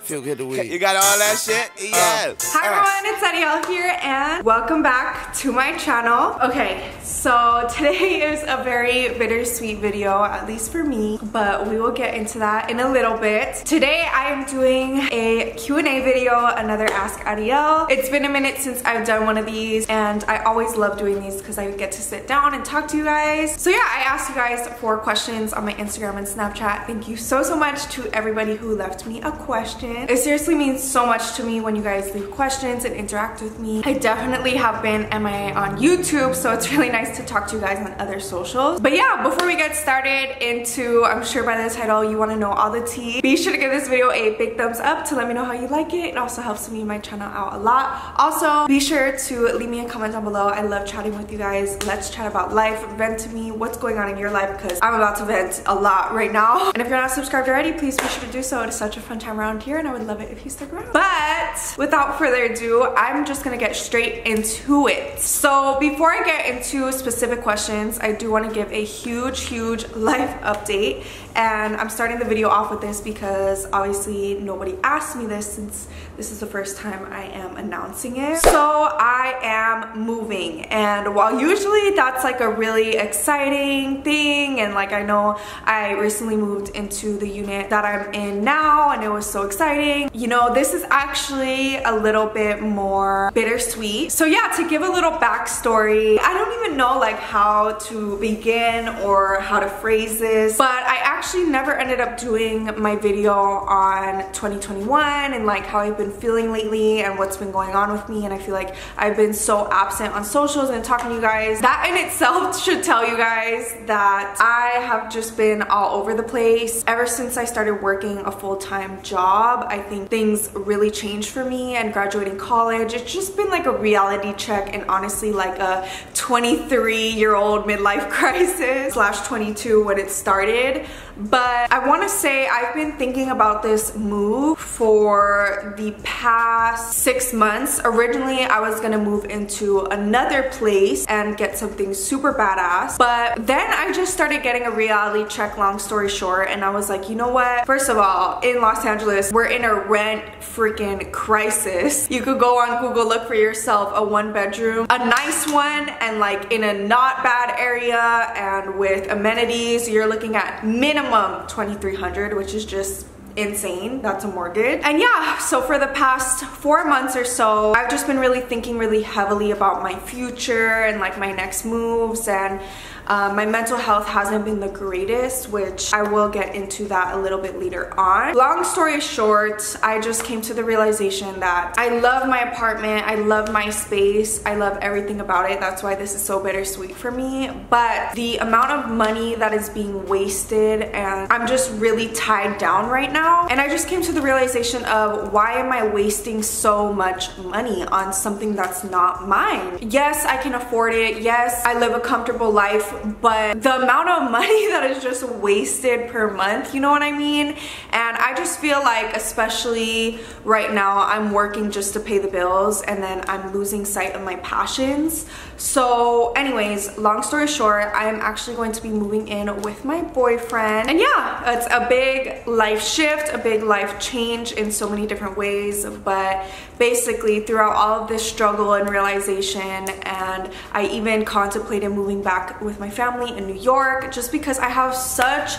Feel good to weed. You got all that shit? Yeah. Hi everyone, it's Adyel here and welcome back to my channel. Okay, so today is a very bittersweet video, at least for me, but we will get into that in a little bit. Today I am doing a Q&A video, another Ask Adyel. It's been a minute since I've done one of these and I always love doing these because I get to sit down and talk to you guys. So yeah, I asked you guys 4 questions on my Instagram and Snapchat. Thank you so much to everybody who left me a question. It seriously means so much to me when you guys leave questions and interact with me. I definitely have been MIA on YouTube, so it's really nice to talk to you guys on other socials. But yeah, before we get started into, I'm sure by the title you want to know all the tea, be sure to give this video a big thumbs up to let me know how you like it. It also helps me and my channel out a lot. Also, be sure to leave me a comment down below. I love chatting with you guys. Let's chat about life, vent to me what's going on in your life because I'm about to vent a lot right now. And if you're not subscribed already, please be sure to do so. It is such a fun time around here and I would love it if you stuck around. But without further ado, I'm just gonna get straight into it. So before I get into specific questions, I do want to give a huge life update. And I'm starting the video off with this because obviously nobody asked me this since this is the first time I am announcing it. So I am moving, and while usually that's like a really exciting thing, and like I know I recently moved into the unit that I'm in now and it was so exciting, you know, this is actually a little bit more bittersweet. So yeah, to give a little backstory, I don't even know like how to begin or how to phrase this, but I actually never ended up doing my video on 2021 and like how I've been feeling lately and what's been going on with me. And I feel like I've been so absent on socials and talking to you guys. That in itself should tell you guys that I have just been all over the place. Ever since I started working a full-time job, I think things really changed for me, and graduating college, it's just been like a reality check and honestly like a 23-year-old midlife crisis / 22 when it started. But I want to say I've been thinking about this move for the past 6 months. Originally, I was gonna move into another place and get something super badass. But then I just started getting a reality check, long story short, and I was like, you know what? First of all, in Los Angeles, we're in a rent freaking crisis. You could go on Google, look for yourself a 1-bedroom, a nice one, and like in a not bad area and with amenities, you're looking at minimum $2,300, which is just insane. That's a mortgage. And yeah, so for the past 4 months or so, I've just been really thinking really heavily about my future and like my next moves, and my mental health hasn't been the greatest, which I will get into that a little bit later on. Long story short, I just came to the realization that I love my apartment, I love my space, I love everything about it. That's why this is so bittersweet for me. But the amount of money that is being wasted, and I'm just really tied down right now. And I just came to the realization of, why am I wasting so much money on something that's not mine? Yes, I can afford it. Yes, I live a comfortable life, but the amount of money that is just wasted per month, you know what I mean? And I just feel like, especially right now, I'm working just to pay the bills and then I'm losing sight of my passions. So anyways, long story short, I am actually going to be moving in with my boyfriend. And yeah, it's a big life shift, a big life change in so many different ways. But basically throughout all of this struggle and realization, and I even contemplated moving back with my family in New York, just because I have such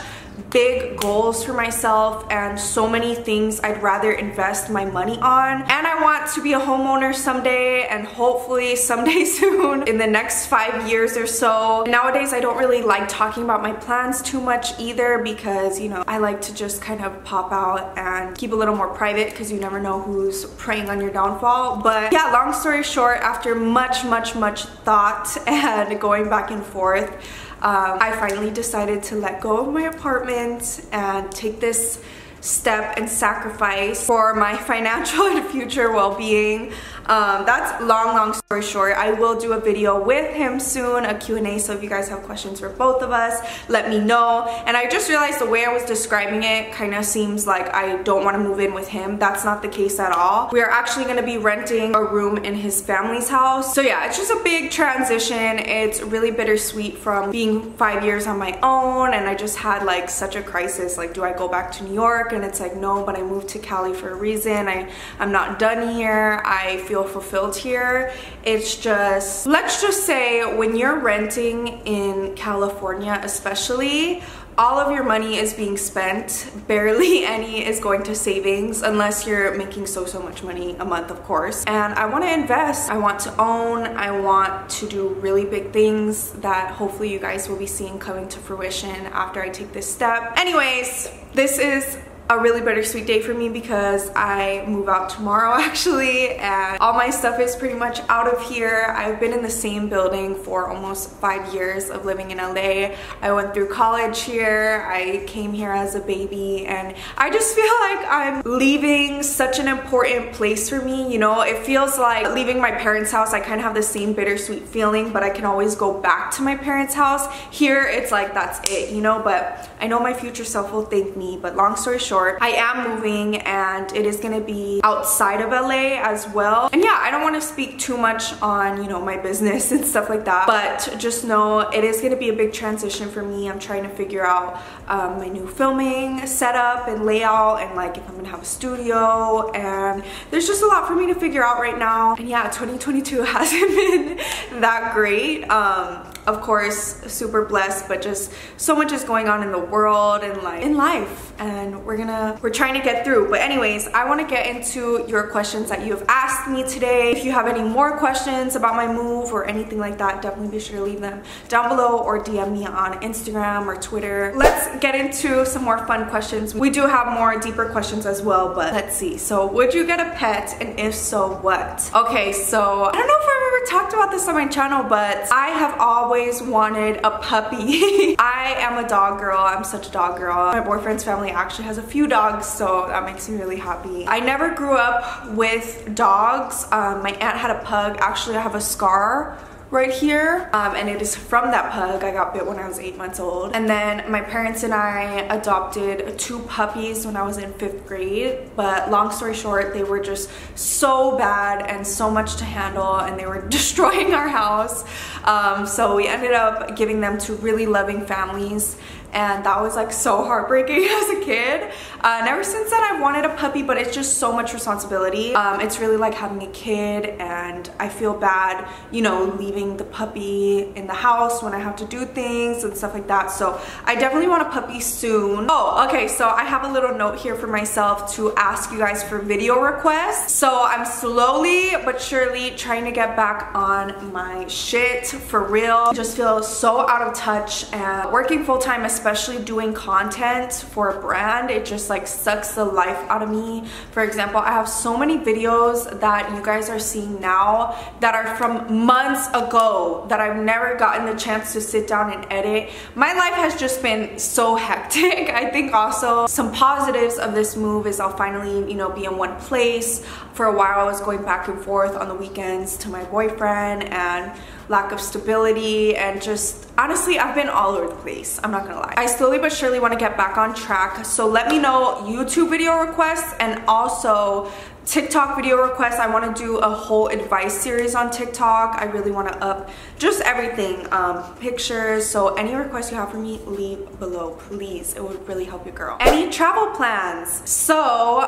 big goals for myself and so many things I'd rather invest my money on. And I want to be a homeowner someday, and hopefully someday soon in the next 5 years or so. Nowadays I don't really like talking about my plans too much either, because you know, I like to just kind of pop out and keep a little more private because you never know who's preying on your downfall. But yeah, long story short, after much thought and going back and forth, I finally decided to let go of my apartment and take this step and sacrifice for my financial and future well-being. That's long story short. I will do a video with him soon, a Q&A, so if you guys have questions for both of us, let me know. And I just realized the way I was describing it kind of seems like I don't want to move in with him. That's not the case at all. We are actually going to be renting a room in his family's house. So yeah, it's just a big transition. It's really bittersweet from being 5 years on my own, and I just had like such a crisis, like, do I go back to New York? And it's like, no, but I moved to Cali for a reason. I'm not done here. I feel fulfilled here. It's just, let's just say when you're renting in California especially, all of your money is being spent. Barely any is going to savings unless you're making so much money a month, of course. And I want to invest. I want to own. I want to do really big things that hopefully you guys will be seeing coming to fruition after I take this step. Anyways, this is a really bittersweet day for me because I move out tomorrow actually, and all my stuff is pretty much out of here. I've been in the same building for almost 5 years of living in LA. I went through college here. I came here as a baby, and I just feel like I'm leaving such an important place for me. You know, it feels like leaving my parents' house. I kind of have the same bittersweet feeling, but I can always go back to my parents' house. Here, it's like, that's it, you know, but I know my future self will thank me. But long story short, I am moving, and it is going to be outside of LA as well. And yeah, I don't want to speak too much on, you know, my business and stuff like that, but just know it is going to be a big transition for me. I'm trying to figure out my new filming setup and layout, and like if I'm gonna have a studio, and there's just a lot for me to figure out right now. And yeah, 2022 hasn't been that great. Of course, super blessed, but just so much is going on in the world and like in life, and we're trying to get through. But anyways, I want to get into your questions that you have asked me today. If you have any more questions about my move or anything like that, definitely be sure to leave them down below or DM me on Instagram or Twitter. Let's get into some more fun questions. We do have more deeper questions as well, but let's see. So would you get a pet, and if so, what? Okay, so I don't know if I've ever talked about this on my channel, but I have always wanted a puppy. I am a dog girl. I'm such a dog girl. My boyfriend's family actually has a few dogs, so that makes me really happy. I never grew up with dogs. My aunt had a pug. Actually, I have a scar right here, and it is from that pug. I got bit when I was 8 months old. And then my parents and I adopted 2 puppies when I was in 5th grade, but long story short, they were just so bad and so much to handle, and they were destroying our house. So we ended up giving them to really loving families, and that was like so heartbreaking as a kid. And ever since then, I've wanted a puppy, but it's just so much responsibility. It's really like having a kid, and I feel bad, you know, leaving the puppy in the house when I have to do things and stuff like that. So I definitely want a puppy soon. Oh, okay, so I have a little note here for myself to ask you guys for video requests. So I'm slowly but surely trying to get back on my shit for real. I just feel so out of touch, and working full-time, especially doing content for a brand, it just like sucks the life out of me. For example, I have so many videos that you guys are seeing now that are from months ago that I've never gotten the chance to sit down and edit. My life has just been so hectic. I think also some positives of this move is I'll finally, you know, be in one place. For a while I was going back and forth on the weekends to my boyfriend, and lack of stability, and just honestly, I've been all over the place. I'm not gonna lie. I slowly but surely want to get back on track. So let me know YouTube video requests, and also TikTok video requests. I want to do a whole advice series on TikTok. I really want to up just everything, pictures. So any requests you have for me, leave below, please. It would really help your girl. Any travel plans? So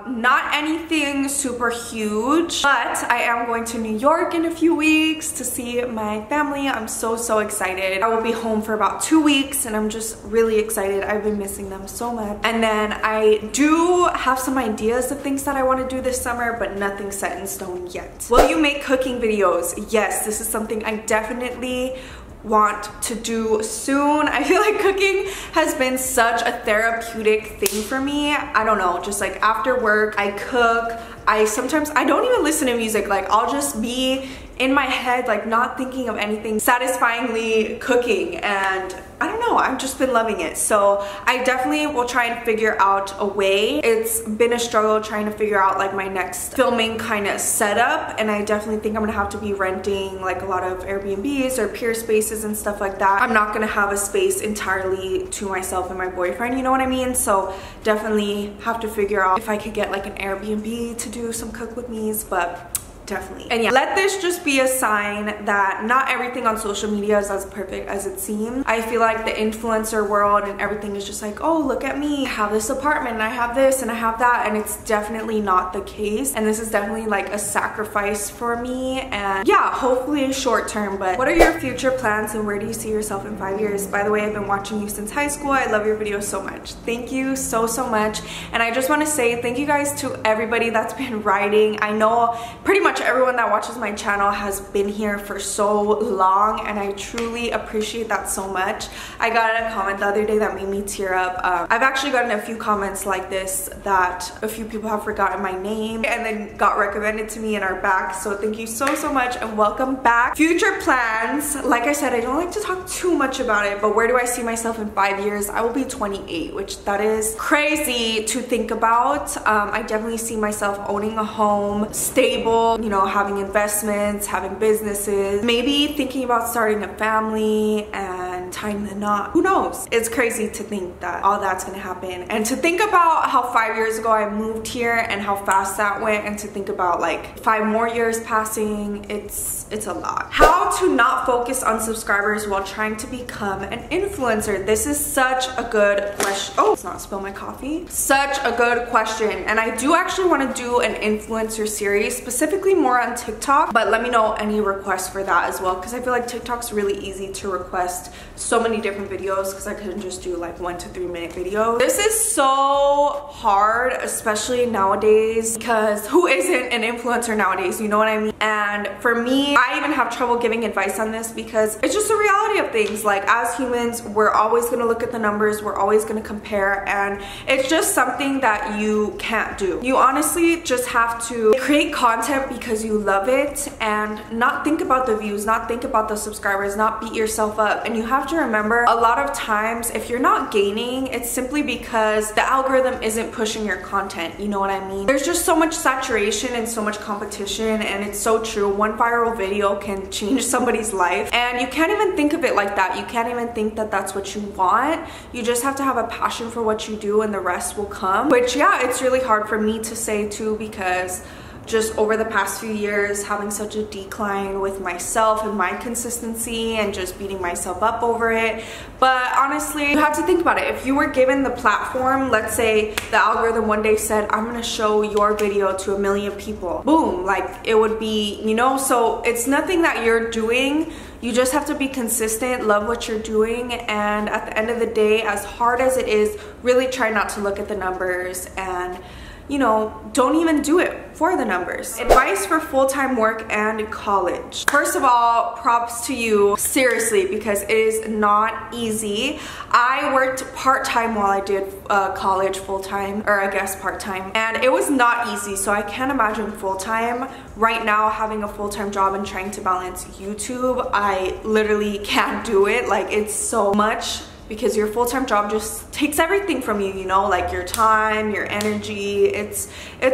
not anything super huge, but I am going to New York in a few weeks to see my family. I'm so excited. I will be home for about 2 weeks, and I'm just really excited. I've been missing them so much. And then I do have some ideas of things that I want to do this summer, but nothing set in stone yet. Will you make cooking videos? Yes, this is something I definitely want to do soon. I feel like cooking has been such a therapeutic thing for me. I don't know, just like after work, I cook. Sometimes I don't even listen to music. Like I'll just be in my head, like not thinking of anything, satisfyingly cooking. And I don't know, I've just been loving it. So I definitely will try and figure out a way. It's been a struggle trying to figure out like my next filming kind of setup, and I definitely think I'm gonna have to be renting like a lot of Airbnbs or peer spaces and stuff like that. I'm not gonna have a space entirely to myself and my boyfriend, you know what I mean? So definitely have to figure out if I could get like an Airbnb to do some cook with me's, but definitely. And yeah, let this just be a sign that not everything on social media is as perfect as it seems. I feel like the influencer world and everything is just like, oh, look at me, I have this apartment and I have this and I have that, and it's definitely not the case. And this is definitely like a sacrifice for me, and yeah, hopefully short term. But what are your future plans and where do you see yourself in 5 years? By the way, I've been watching you since high school. I love your videos so much. Thank you so much. And I just want to say thank you guys to everybody that's been writing. I know pretty much everyone that watches my channel has been here for so long, and I truly appreciate that so much. I got a comment the other day that made me tear up. I've actually gotten a few comments like this that a few people have forgotten my name and then got recommended to me and are back. So thank you so much and welcome back. Future plans, like I said, I don't like to talk too much about it, but where do I see myself in 5 years? I will be 28, which that is crazy to think about. I definitely see myself owning a home, stable, you know, having investments, having businesses, maybe thinking about starting a family and tying the knot. Who knows? It's crazy to think that all that's gonna happen, and to think about how 5 years ago I moved here and how fast that went, and to think about like 5 more years passing. It's a lot. How to not focus on subscribers while trying to become an influencer. This is such a good question. Oh, let's not spill my coffee. Such a good question, and I do actually want to do an influencer series, specifically more on TikTok, but let me know any requests for that as well, because I feel like TikTok's really easy to request so many different videos, because I couldn't just do like 1 to 3 minute videos. This is so hard, especially nowadays, because who isn't an influencer nowadays, you know what I mean? And for me, I even have trouble giving advice on this because it's just the reality of things. Like, as humans, we're always going to look at the numbers, we're always going to compare, and it's just something that you can't do. You honestly just have to create content because you love it and not think about the views, not think about the subscribers, not beat yourself up. And you have to remember, a lot of times if you're not gaining, it's simply because the algorithm isn't pushing your content, you know what I mean? There's just so much saturation and so much competition, and it's so true. One viral video can change somebody's life, and you can't even think of it like that. You can't even think that that's what you want. You just have to have a passion for what you do, and the rest will come. Which, yeah, it's really hard for me to say too, because just over the past few years, having such a decline with myself and my consistency and just beating myself up over it. But honestly, you have to think about it. If you were given the platform, let's say the algorithm one day said, I'm gonna show your video to 1 million people, boom, like it would be, you know? So it's nothing that you're doing. You just have to be consistent, love what you're doing, and at the end of the day, as hard as it is, really try not to look at the numbers, and you know, don't even do it for the numbers. Advice for full-time work and college. First of all, props to you, seriously, because it is not easy. I worked part-time while I did college full-time, or I guess part-time, and it was not easy. So I can't imagine full-time. Right now, having a full-time job and trying to balance YouTube, I literally can't do it. Like, it's so much, because your full-time job just takes everything from you, you know, like your time, your energy. It's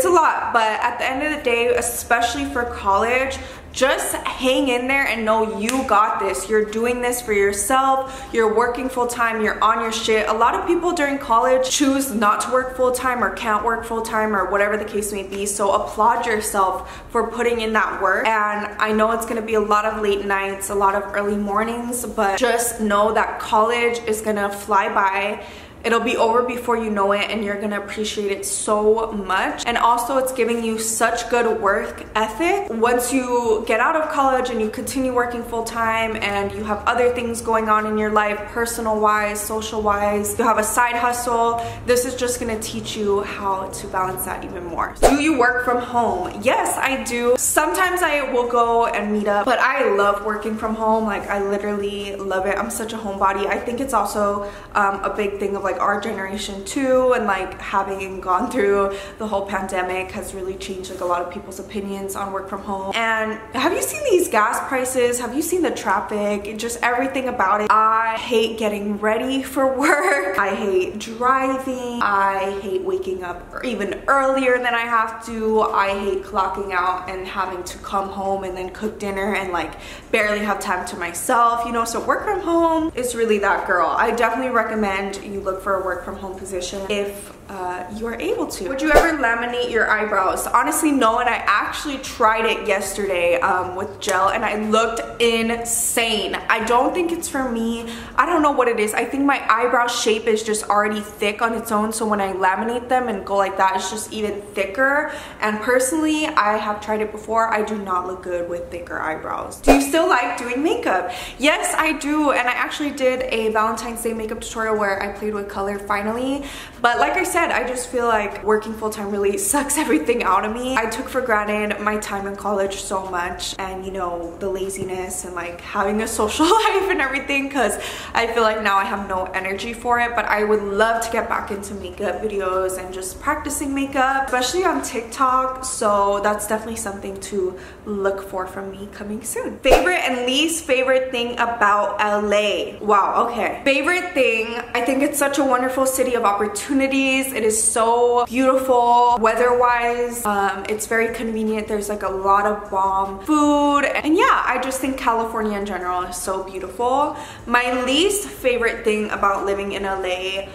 a lot. But at the end of the day, especially for college, just hang in there and know you got this. You're doing this for yourself. You're working full-time. You're on your shit. A lot of people during college choose not to work full-time or can't work full-time or whatever the case may be. So applaud yourself for putting in that work. And I know it's going to be a lot of late nights, a lot of early mornings, but just know that college is going to fly by. It'll be over before you know it, and you're gonna appreciate it so much. And also, it's giving you such good work ethic. Once you get out of college and you continue working full-time and you have other things going on in your life, personal-wise, social-wise, you have a side hustle, this is just gonna teach you how to balance that even more. Do you work from home? Yes, I do. Sometimes I will go and meet up, but I love working from home. Like, I literally love it. I'm such a homebody. I think it's also a big thing of like our generation too, and like having gone through the whole pandemic has really changed like a lot of people's opinions on work from home. And have you seen these gas prices? Have you seen the traffic? Just everything about it. I hate getting ready for work. I hate driving. I hate waking up even earlier than I have to. I hate clocking out and having to come home and then cook dinner and like barely have time to myself, you know. So work from home is really that, girl. I definitely recommend you look for a work from home position if you are able to. Would you ever laminate your eyebrows? Honestly, no, and I actually tried it yesterday with gel and I looked insane. I don't think it's for me. I don't know what it is. I think my eyebrow shape is just already thick on its own, so when I laminate them and go like that, it's just even thicker. And personally, I have tried it before. I do not look good with thicker eyebrows. Do you still like doing makeup? Yes, I do, and I actually did a Valentine's Day makeup tutorial where I played with color finally. But like I said, I just feel like working full-time really sucks everything out of me. I took for granted my time in college so much, and you know, the laziness and like having a social life and everything, because I feel like now I have no energy for it. But I would love to get back into makeup videos and just practicing makeup, especially on TikTok. So that's definitely something to look for from me coming soon. Favorite and least favorite thing about LA? Wow, okay. Favorite thing, I think it's such a wonderful city of opportunities. It is so beautiful weather-wise. It's very convenient. There's like a lot of bomb food, and yeah, I just think California in general is so beautiful. My least favorite thing about living in LA,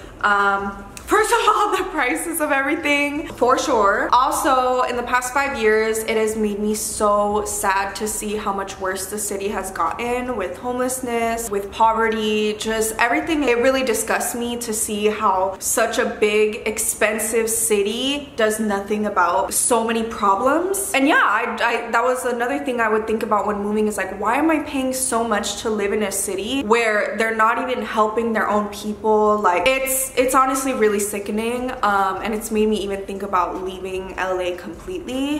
first of all, the prices of everything, for sure. Also, in the past 5 years, it has made me so sad to see how much worse the city has gotten with homelessness, with poverty, just everything. It really disgusts me to see how such a big, expensive city does nothing about so many problems. And yeah, that was another thing I would think about when moving, is like, why am I paying so much to live in a city where they're not even helping their own people? Like, it's honestly really sickening, and it's made me even think about leaving LA completely,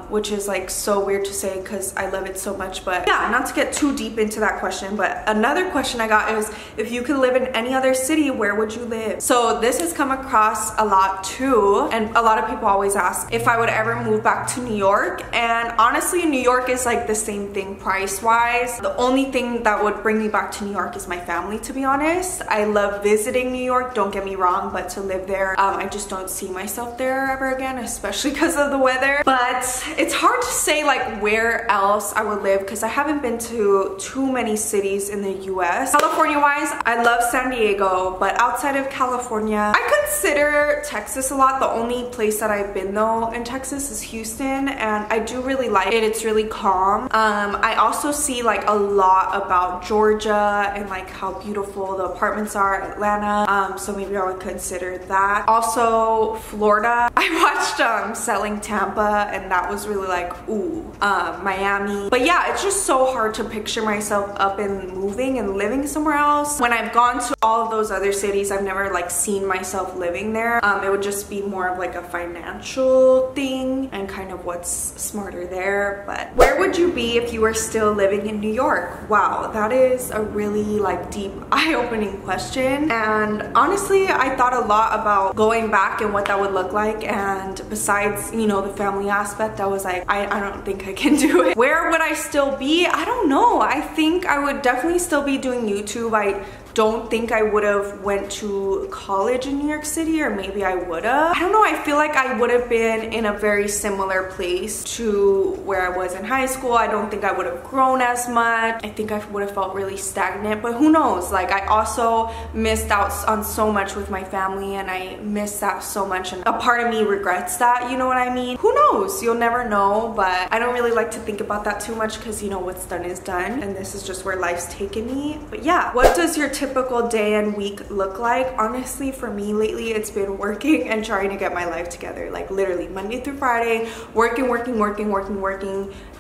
which is like so weird to say because I love it so much. But yeah, not to get too deep into that question, but another question I got is, if you could live in any other city, where would you live? So this has come across a lot too, and a lot of people always ask if I would ever move back to New York. And honestly, New York is like the same thing price wise. The only thing that would bring me back to New York is my family, to be honest. I love visiting New York, don't get me wrong, but to live there, I just don't see myself there ever again, especially because of the weather. But it's hard to say like where else I would live, because I haven't been to too many cities in the US. California wise, I love San Diego, but outside of California, I consider Texas a lot. The only place that I've been though in Texas is Houston, and I do really like it. It's really calm. I also see like a lot about Georgia and like how beautiful the apartments are, Atlanta, so maybe I would consider that. Also Florida, I watched Selling Tampa, and that was really like, ooh. Miami. But yeah, it's just so hard to picture myself up and moving and living somewhere else. When I've gone to all of those other cities, I've never like seen myself living there. It would just be more of like a financial thing and kind of what's smarter there. But where would you be if you were still living in New York? Wow, that is a really like deep, eye-opening question. And honestly, I thought a lot about going back and what that would look like. And besides, you know, the family aspect, I was like, I don't think I can do it. Where would I still be? I don't know. I think I would definitely still be doing YouTube. I don't think I would have went to college in New York City, or maybe I would have. I don't know. I feel like I would have been in a very similar place to where I was in high school. I don't think I would have grown as much. I think I would have felt really stagnant, but who knows? Like, I also missed out on so much with my family, and I missed that so much, and a part of me regrets that, you know what I mean? Who knows? You'll never know. But I don't really like to think about that too much, because you know, what's done is done, and this is just where life's taken me. But yeah, what does your typical day and week look like? Honestly, for me lately, it's been working and trying to get my life together. Like literally Monday through Friday, working,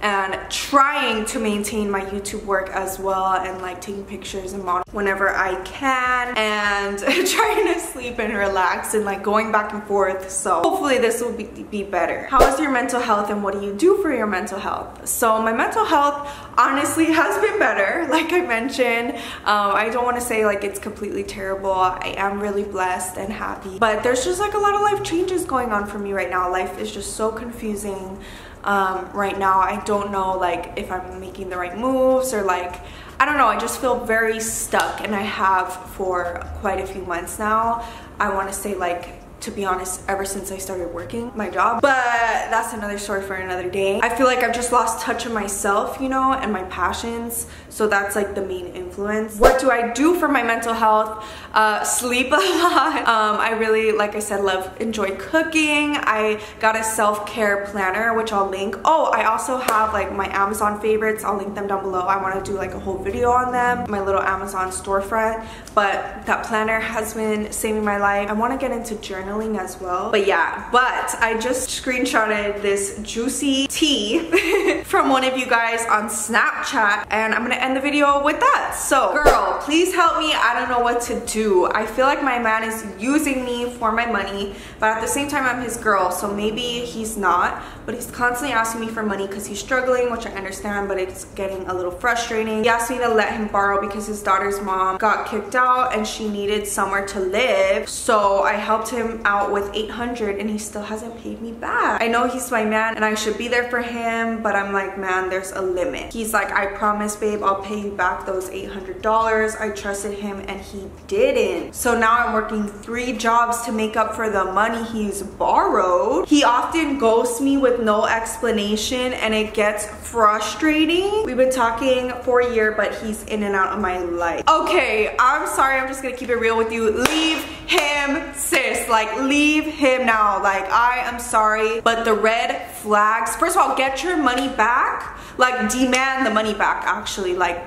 and trying to maintain my YouTube work as well, and like taking pictures and modeling whenever I can, and trying to sleep and relax, and like going back and forth. So hopefully this will be better. How is your mental health, and what do you do for your mental health? So my mental health honestly has been better, like I mentioned. I don't want to say say like it's completely terrible. I am really blessed and happy, but there's just like a lot of life changes going on for me right now. Life is just so confusing right now. I don't know like if I'm making the right moves or like, I don't know, I just feel very stuck, and I have for quite a few months now. I want to say like, to be honest, ever since I started working my job, but that's another story for another day. I feel like I've just lost touch of myself, you know, and my passions, so that's like the main influence. What do I do for my mental health? Sleep a lot. I really, like I said, enjoy cooking. I got a self-care planner, which I'll link. Oh, I also have like my Amazon favorites. I'll link them down below. I want to do like a whole video on them, my little Amazon storefront, but that planner has been saving my life. I want to get into journaling as well, but yeah. But I just screenshotted this juicy tea from one of you guys on Snapchat, and I'm gonna end the video with that. So girl, please help me. I don't know what to do. I feel like my man is using me for my money, but at the same time I'm his girl, so maybe he's not, but he's constantly asking me for money because he's struggling, which I understand, but it's getting a little frustrating. He asked me to let him borrow because his daughter's mom got kicked out and she needed somewhere to live, so I helped him out with $800 and he still hasn't paid me back. I know he's my man and I should be there for him, but I'm like, man, there's a limit. He's like, I promise babe, I'll pay you back those $800. I trusted him and he didn't. So now I'm working 3 jobs to make up for the money he's borrowed. He often ghosts me with no explanation and it gets frustrating. We've been talking for a year, but he's in and out of my life. Okay, I'm sorry, I'm just gonna keep it real with you. Leave him, sis. Like, leave him now. Like, I am sorry, but the red flags, first of all, get your money back. Like, demand the money back, actually. Like,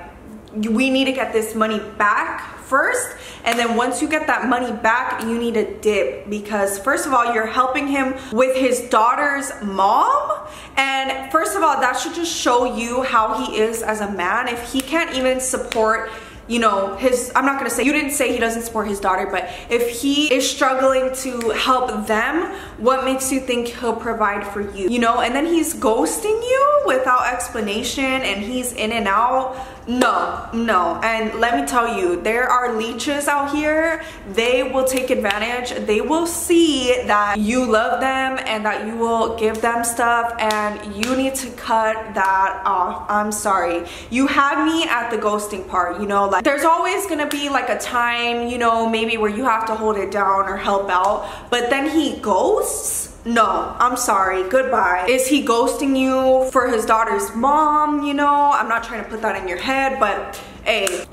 we need to get this money back first, and then once you get that money back, you need to dip, because first of all, you're helping him with his daughter's mom, and first of all, that should just show you how he is as a man. If he can't even support, you know, I'm not gonna say, you didn't say he doesn't support his daughter, but if he is struggling to help them, what makes you think he'll provide for you? You know, and then he's ghosting you without explanation and he's in and out. No. And let me tell you, there are leeches out here. They will take advantage. They will see that you love them and that you will give them stuff, and you need to cut that off. I'm sorry. You had me at the ghosting part, you know, like there's always gonna be like a time, you know, maybe where you have to hold it down or help out, but then he ghosts? No, I'm sorry, goodbye. Is he ghosting you for his daughter's mom? You know, I'm not trying to put that in your head, but hey,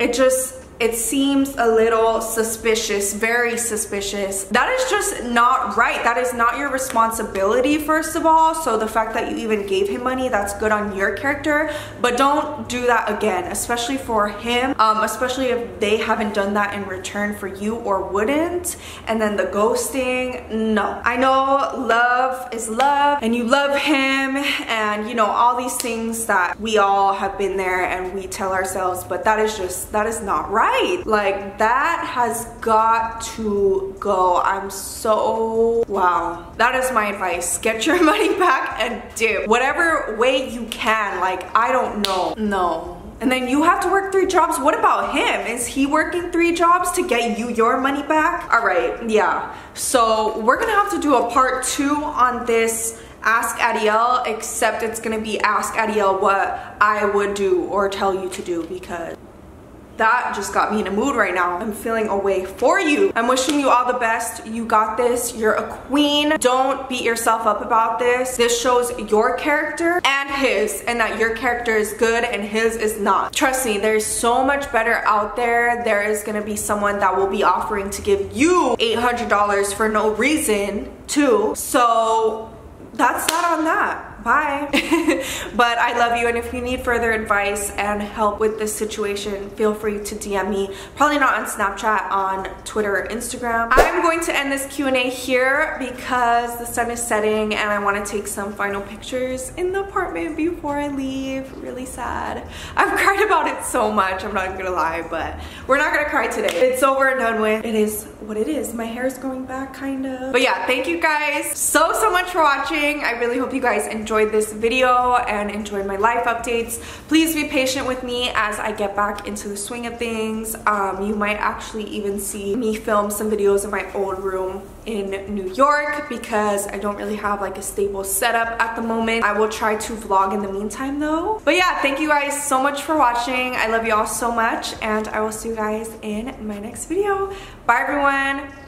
it seems a little suspicious, very suspicious. That is just not right. That is not your responsibility, first of all. So the fact that you even gave him money, that's good on your character, but don't do that again, especially for him, especially if they haven't done that in return for you or wouldn't. And then the ghosting, no. I know love is love and you love him, and you know, all these things that we all have been there and we tell ourselves, but that is not right. Like, that has got to go. I'm so, wow. That is my advice. Get your money back and dip. Whatever way you can. Like, I don't know. No. And then you have to work 3 jobs. What about him? Is he working 3 jobs to get you your money back? All right, yeah. So we're gonna have to do a part 2 on this Ask Adyel, except it's gonna be Ask Adyel what I would do or tell you to do, because that just got me in a mood right now. I'm feeling a way for you. I'm wishing you all the best. You got this. You're a queen. Don't beat yourself up about this. This shows your character and his, and that your character is good and his is not. Trust me, there's so much better out there. There is gonna be someone that will be offering to give you $800 for no reason too. So that's that on that. Bye. But I love you, and if you need further advice and help with this situation, feel free to DM me. Probably not on Snapchat, on Twitter or Instagram. I'm going to end this Q&A here because the sun is setting and I want to take some final pictures in the apartment before I leave. Really sad. I've cried about it so much, I'm not gonna lie, but we're not gonna cry today. It's over and done with. It is what it is. My hair is growing back, kind of. But yeah, thank you guys so much for watching. I really hope you guys enjoyed enjoyed this video and enjoyed my life updates. Please be patient with me as I get back into the swing of things. You might actually even see me film some videos in my old room in New York because I don't really have like a stable setup at the moment. I will try to vlog in the meantime though. But yeah, thank you guys so much for watching. I love you all so much, and I will see you guys in my next video. Bye everyone.